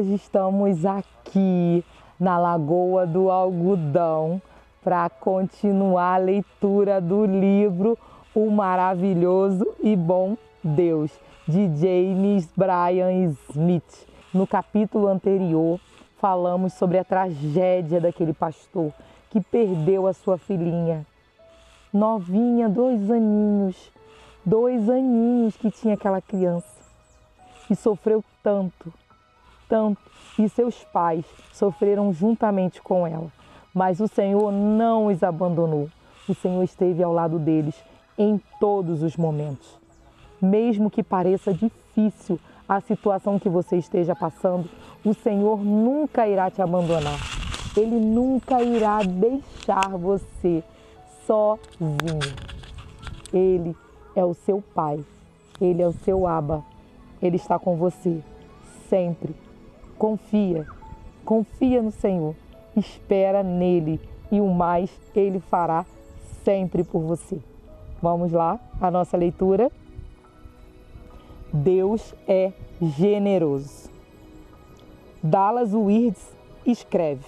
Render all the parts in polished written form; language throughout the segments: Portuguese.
hoje estamos aqui na Lagoa do Algodão para continuar a leitura do livro O Maravilhoso e Bom Deus, de James Bryan Smith. No capítulo anterior, falamos sobre a tragédia daquele pastor que perdeu a sua filhinha, novinha, 2 aninhos que tinha aquela criança, e sofreu tanto, e seus pais sofreram juntamente com ela. Mas o Senhor não os abandonou, o Senhor esteve ao lado deles em todos os momentos. Mesmo que pareça difícil a situação que você esteja passando, o Senhor nunca irá te abandonar. Ele nunca irá deixar você sozinho. Ele é o seu Pai, Ele é o seu Abba. Ele está com você sempre. Confia no Senhor, espera nele e o mais Ele fará sempre por você. Vamos lá, a nossa leitura. Deus é generoso. Dallas Willard escreve: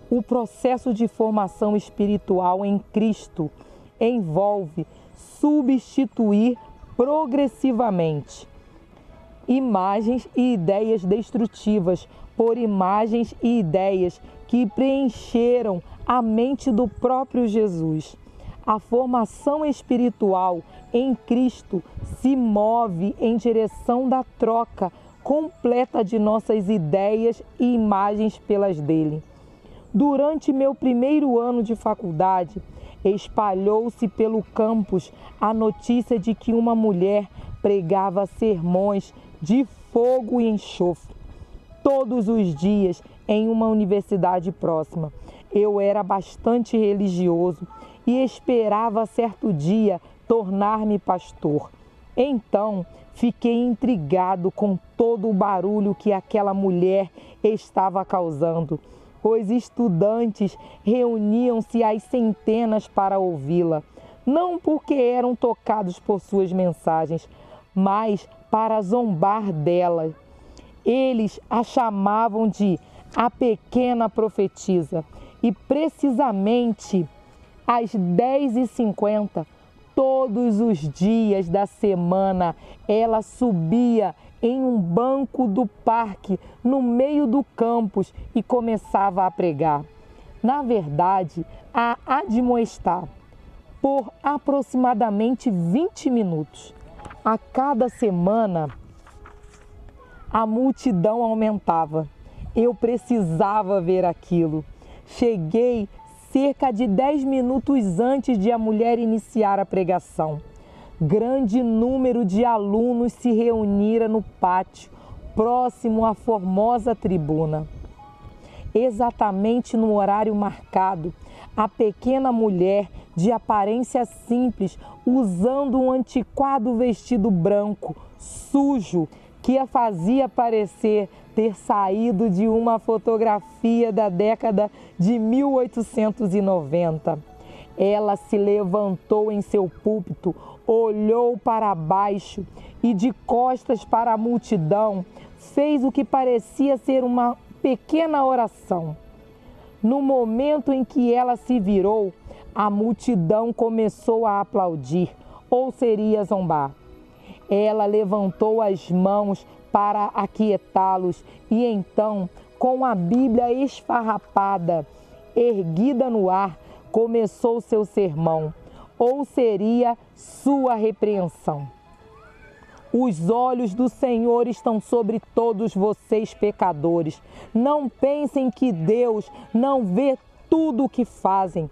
o processo de formação espiritual em Cristo envolve substituir progressivamente imagens e ideias destrutivas por imagens e ideias que preencheram a mente do próprio Jesus. A formação espiritual em Cristo se move em direção da troca completa de nossas ideias e imagens pelas dele. Durante meu primeiro ano de faculdade, espalhou-se pelo campus a notícia de que uma mulher pregava sermões de fogo e enxofre todos os dias em uma universidade próxima. Eu era bastante religioso e esperava certo dia tornar-me pastor. Então, fiquei intrigado com todo o barulho que aquela mulher estava causando. Os estudantes reuniam-se às centenas para ouvi-la, não porque eram tocados por suas mensagens, mas para zombar dela. Eles a chamavam de a pequena profetisa e precisamente às 10h50, todos os dias da semana, ela subia em um banco do parque, no meio do campus, e começava a pregar. Na verdade, a admoestar por aproximadamente 20 minutos. A cada semana, a multidão aumentava. Eu precisava ver aquilo. Cheguei cerca de 10 minutos antes de a mulher iniciar a pregação. Grande número de alunos se reunira no pátio, próximo à formosa tribuna. Exatamente no horário marcado, a pequena mulher, de aparência simples, usando um antiquado vestido branco, sujo, que a fazia parecer ter saído de uma fotografia da década de 1890. Ela se levantou em seu púlpito, olhou para baixo e, de costas para a multidão, fez o que parecia ser uma pequena oração. No momento em que ela se virou, a multidão começou a aplaudir, ou seria zombar. Ela levantou as mãos para aquietá-los e então, com a Bíblia esfarrapada, erguida no ar, começou seu sermão, ou seria sua repreensão. Os olhos do Senhor estão sobre todos vocês, pecadores. Não pensem que Deus não vê tudo o que fazem.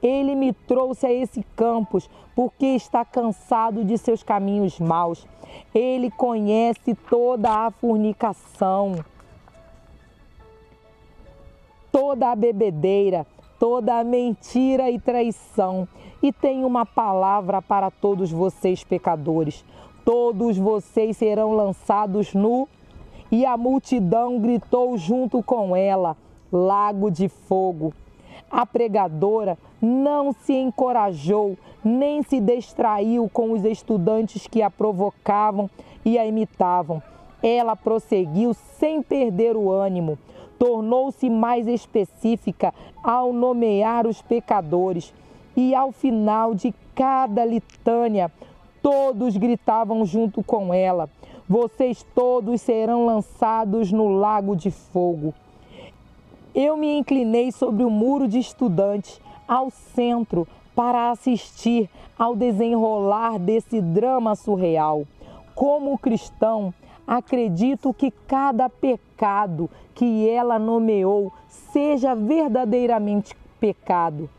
Ele me trouxe a esse campus porque está cansado de seus caminhos maus. Ele conhece toda a fornicação, toda a bebedeira, toda a mentira e traição. E tem uma palavra para todos vocês, pecadores. Todos vocês serão lançados nu. E a multidão gritou junto com ela: lago de fogo. A pregadora não se encorajou, nem se distraiu com os estudantes que a provocavam e a imitavam. Ela prosseguiu sem perder o ânimo. Tornou-se mais específica ao nomear os pecadores. E ao final de cada litânia, todos gritavam junto com ela: vocês todos serão lançados no lago de fogo. Eu me inclinei sobre o muro de estudantes, ao centro, para assistir ao desenrolar desse drama surreal. Como cristão, acredito que cada pecado que ela nomeou seja verdadeiramente pecado.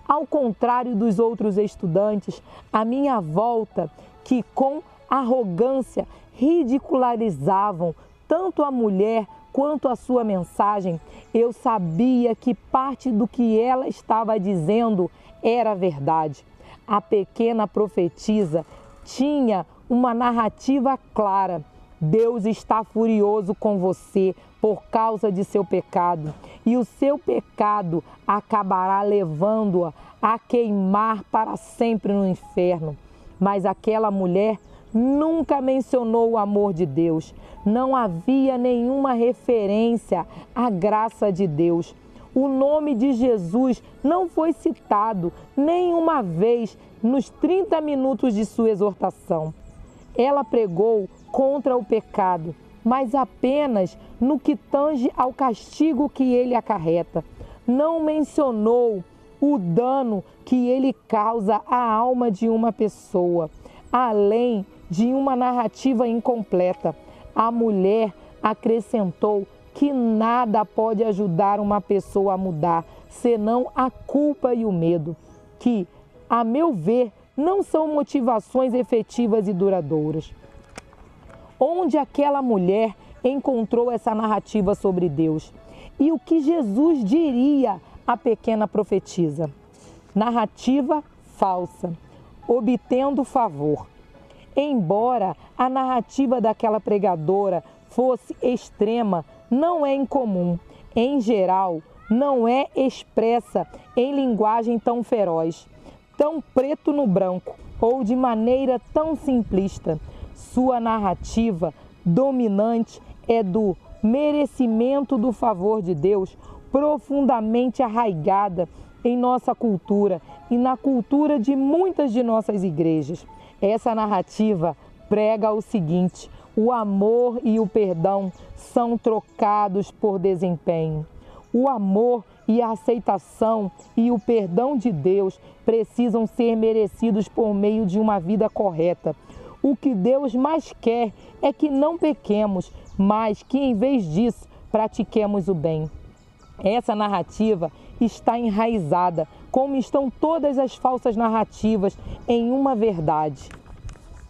Ao contrário dos outros estudantes à minha volta, que com arrogância ridicularizavam tanto a mulher quanto a sua mensagem, eu sabia que parte do que ela estava dizendo era verdade. A pequena profetisa tinha uma narrativa clara. Deus está furioso com você por causa de seu pecado, e o seu pecado acabará levando-a a queimar para sempre no inferno. Mas aquela mulher nunca mencionou o amor de Deus. Não havia nenhuma referência à graça de Deus. O nome de Jesus não foi citado nenhuma vez nos 30 minutos de sua exortação. Ela pregou contra o pecado, mas apenas no que tange ao castigo que ele acarreta. Não mencionou o dano que ele causa à alma de uma pessoa, além de uma narrativa incompleta. A mulher acrescentou que nada pode ajudar uma pessoa a mudar, senão a culpa e o medo, que, a meu ver, não são motivações efetivas e duradouras. Onde aquela mulher encontrou essa narrativa sobre Deus? E o que Jesus diria à pequena profetisa? Narrativa falsa, obtendo favor. Embora a narrativa daquela pregadora fosse extrema, não é incomum. Em geral, não é expressa em linguagem tão feroz, tão preto no branco ou de maneira tão simplista. Sua narrativa dominante é do merecimento do favor de Deus, profundamente arraigada em nossa cultura e na cultura de muitas de nossas igrejas. Essa narrativa prega o seguinte: o amor e o perdão são trocados por desempenho. O amor e a aceitação e o perdão de Deus precisam ser merecidos por meio de uma vida correta. O que Deus mais quer é que não pequemos, mas que em vez disso pratiquemos o bem. Essa narrativa está enraizada, como estão todas as falsas narrativas, em uma verdade.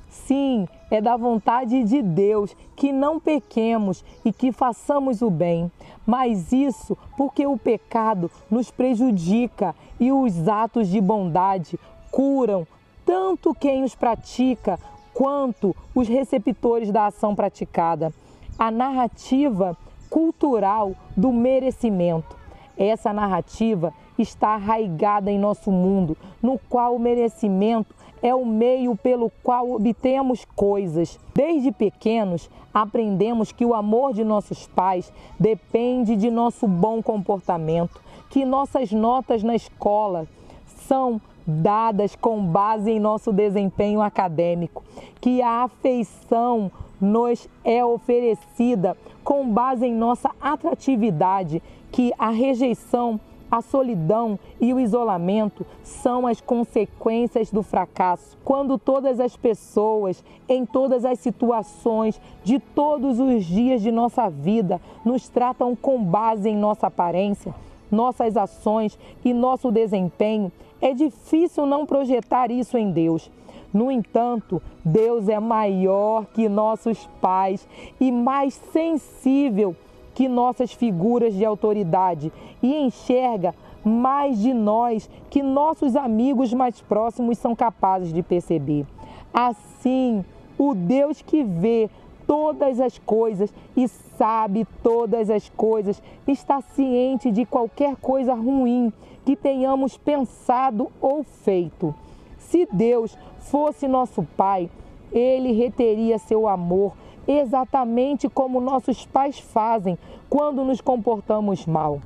Sim, é da vontade de Deus que não pequemos e que façamos o bem. Mas isso porque o pecado nos prejudica e os atos de bondade curam tanto quem os pratica quanto os receptores da ação praticada. A narrativa cultural do merecimento. Essa narrativa está arraigada em nosso mundo, no qual o merecimento é o meio pelo qual obtemos coisas. Desde pequenos, aprendemos que o amor de nossos pais depende de nosso bom comportamento, que nossas notas na escola são dadas com base em nosso desempenho acadêmico, que a afeição nos é oferecida com base em nossa atratividade, que a rejeição, a solidão e o isolamento são as consequências do fracasso. Quando todas as pessoas, em todas as situações, de todos os dias de nossa vida, nos tratam com base em nossa aparência, nossas ações e nosso desempenho, é difícil não projetar isso em Deus. No entanto, Deus é maior que nossos pais e mais sensível que nossas figuras de autoridade e enxerga mais de nós que nossos amigos mais próximos são capazes de perceber. Assim, o Deus que vê todas as coisas e sabe todas as coisas está ciente de qualquer coisa ruim que tenhamos pensado ou feito. Se Deus fosse nosso Pai, Ele reteria seu amor exatamente como nossos pais fazem quando nos comportamos mal.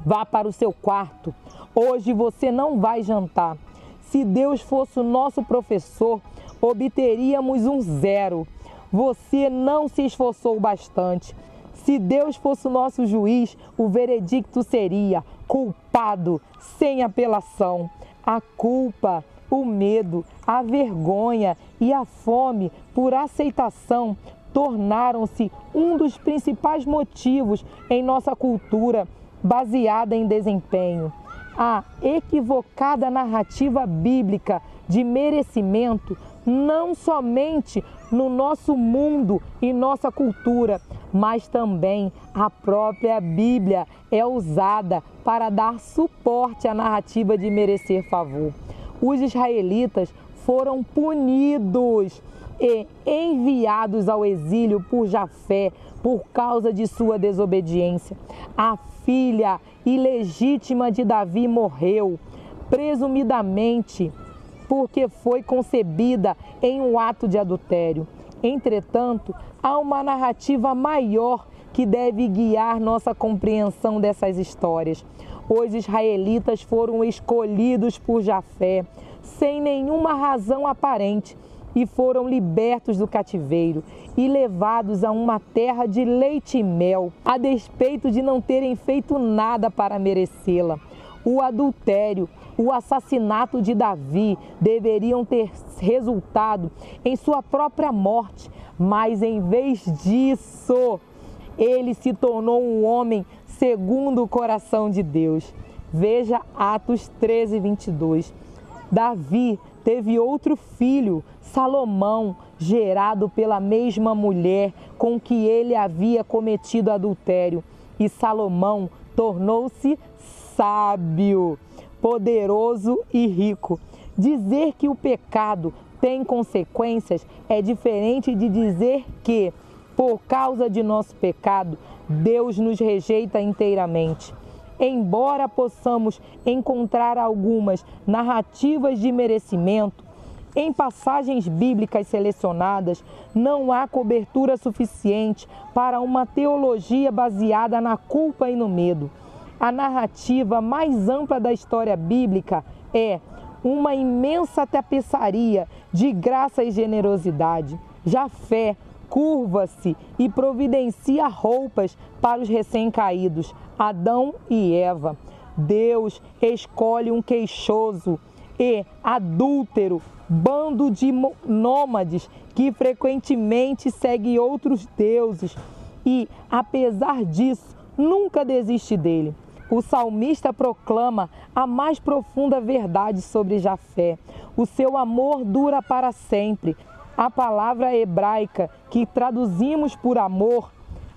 Vá para o seu quarto. Hoje você não vai jantar. Se Deus fosse o nosso professor, obteríamos um 0. Você não se esforçou bastante. Se Deus fosse o nosso juiz, o veredicto seria culpado, sem apelação. A culpa, o medo, a vergonha e a fome por aceitação tornaram-se um dos principais motivos em nossa cultura baseada em desempenho. A equivocada narrativa bíblica de merecimento não somente no nosso mundo e nossa cultura, mas também a própria Bíblia é usada para dar suporte à narrativa de merecer favor. Os israelitas foram punidos e enviados ao exílio por Jafé por causa de sua desobediência. A filha ilegítima de Davi morreu, presumidamente porque foi concebida em um ato de adultério. Entretanto, há uma narrativa maior que deve guiar nossa compreensão dessas histórias. Os israelitas foram escolhidos por Jafé, sem nenhuma razão aparente, e foram libertos do cativeiro e levados a uma terra de leite e mel, a despeito de não terem feito nada para merecê-la. O adultério, o assassinato de Davi deveriam ter resultado em sua própria morte, mas em vez disso, ele se tornou um homem segundo o coração de Deus. Veja Atos 13:22. Davi teve outro filho, Salomão, gerado pela mesma mulher com que ele havia cometido adultério. E Salomão tornou-se sábio, poderoso e rico. Dizer que o pecado tem consequências é diferente de dizer que, por causa de nosso pecado, Deus nos rejeita inteiramente. Embora possamos encontrar algumas narrativas de merecimento, em passagens bíblicas selecionadas, não há cobertura suficiente para uma teologia baseada na culpa e no medo. A narrativa mais ampla da história bíblica é uma imensa tapeçaria de graça e generosidade. Jafé curva-se e providencia roupas para os recém-caídos, Adão e Eva. Deus escolhe um queixoso e adúltero bando de nômades que frequentemente segue outros deuses e, apesar disso, nunca desiste dele. O salmista proclama a mais profunda verdade sobre Jafé. O seu amor dura para sempre. A palavra hebraica que traduzimos por amor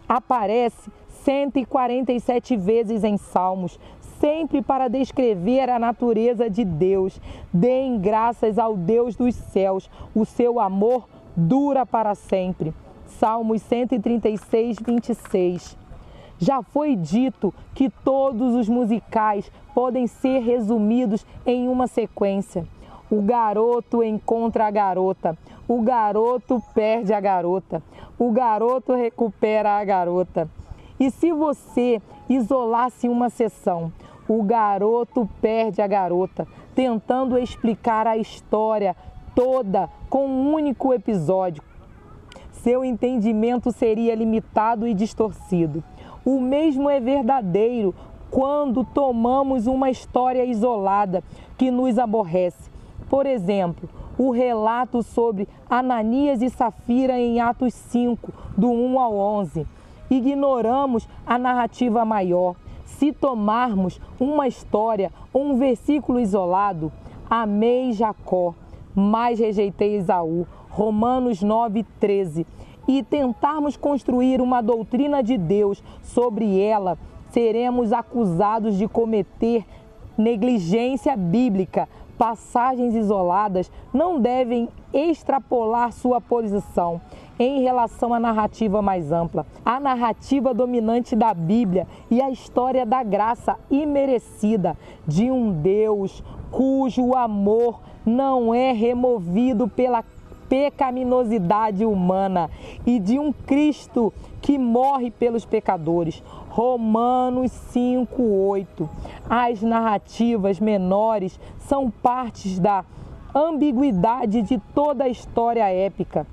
aparece 147 vezes em Salmos, sempre para descrever a natureza de Deus. Deem graças ao Deus dos céus, o seu amor dura para sempre. Salmos 136:26. Já foi dito que todos os musicais podem ser resumidos em uma sequência. O garoto encontra a garota, o garoto perde a garota, o garoto recupera a garota. E se você isolasse uma sessão, o garoto perde a garota, tentando explicar a história toda com um único episódio, seu entendimento seria limitado e distorcido. O mesmo é verdadeiro quando tomamos uma história isolada que nos aborrece. Por exemplo, o relato sobre Ananias e Safira em Atos 5, do 1 ao 11. Ignoramos a narrativa maior. Se tomarmos uma história ou um versículo isolado, amei Jacó, mas rejeitei Esaú, Romanos 9:13, e tentarmos construir uma doutrina de Deus sobre ela, seremos acusados de cometer negligência bíblica. Passagens isoladas não devem extrapolar sua posição em relação à narrativa mais ampla. A narrativa dominante da Bíblia e a história da graça imerecida de um Deus cujo amor não é removido pela pecaminosidade humana e de um Cristo que morre pelos pecadores. Romanos 5:8. As narrativas menores são partes da ambiguidade de toda a história épica.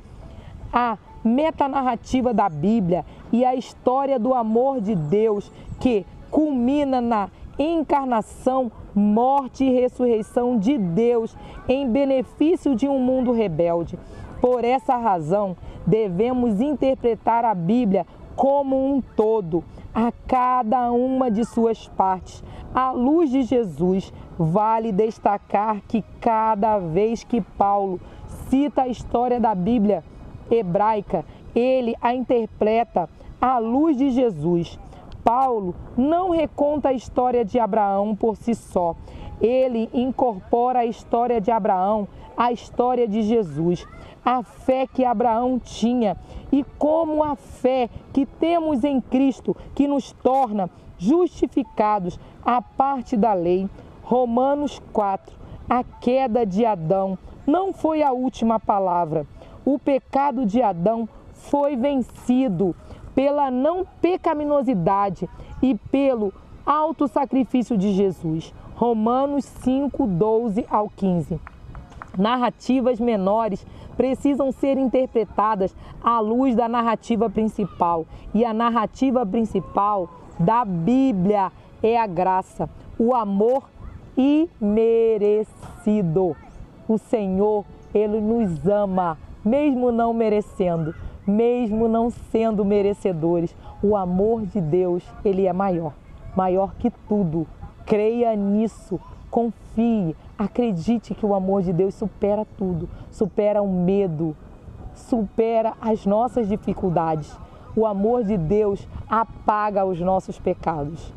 A metanarrativa da Bíblia e a história do amor de Deus que culmina na encarnação, morte e ressurreição de Deus em benefício de um mundo rebelde. Por essa razão, devemos interpretar a Bíblia como um todo, a cada uma de suas partes. À luz de Jesus, vale destacar que cada vez que Paulo cita a história da Bíblia hebraica, ele a interpreta à luz de Jesus. Paulo não reconta a história de Abraão por si só. Ele incorpora a história de Abraão à história de Jesus. A fé que Abraão tinha e como a fé que temos em Cristo, que nos torna justificados à parte da lei. Romanos 4. A queda de Adão não foi a última palavra. O pecado de Adão foi vencido pela não pecaminosidade e pelo alto sacrifício de Jesus. Romanos 5:12 ao 15. Narrativas menores precisam ser interpretadas à luz da narrativa principal. E a narrativa principal da Bíblia é a graça, o amor imerecido. O Senhor, Ele nos ama, mesmo não merecendo, mesmo não sendo merecedores. O amor de Deus, Ele é maior, maior que tudo. Creia nisso, confie, acredite que o amor de Deus supera tudo, supera o medo, supera as nossas dificuldades. O amor de Deus apaga os nossos pecados.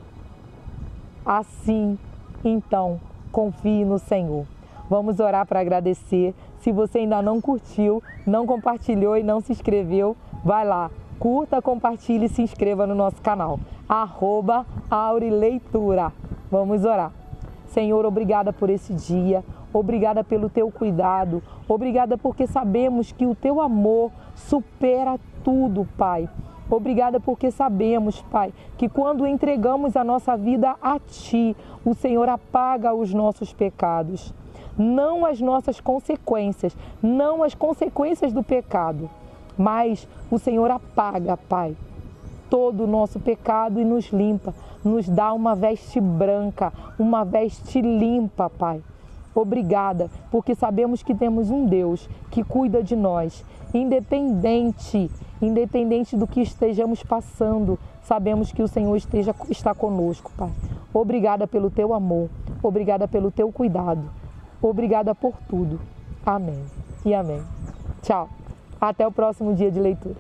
Assim, então, confie no Senhor. Vamos orar para agradecer. Se você ainda não curtiu, não compartilhou e não se inscreveu, vai lá, curta, compartilhe e se inscreva no nosso canal. @aurileitura. Vamos orar. Senhor, obrigada por esse dia, obrigada pelo teu cuidado, obrigada porque sabemos que o teu amor supera tudo, Pai. Obrigada porque sabemos, Pai, que quando entregamos a nossa vida a Ti, o Senhor apaga os nossos pecados. Não as nossas consequências, não as consequências do pecado, mas o Senhor apaga, Pai, todo o nosso pecado e nos limpa, nos dá uma veste branca, uma veste limpa, Pai. Obrigada, porque sabemos que temos um Deus que cuida de nós, independente do que estejamos passando, sabemos que o Senhor está conosco, Pai. Obrigada pelo teu amor, obrigada pelo teu cuidado, obrigada por tudo. Amém e amém. Tchau. Até o próximo dia de leitura.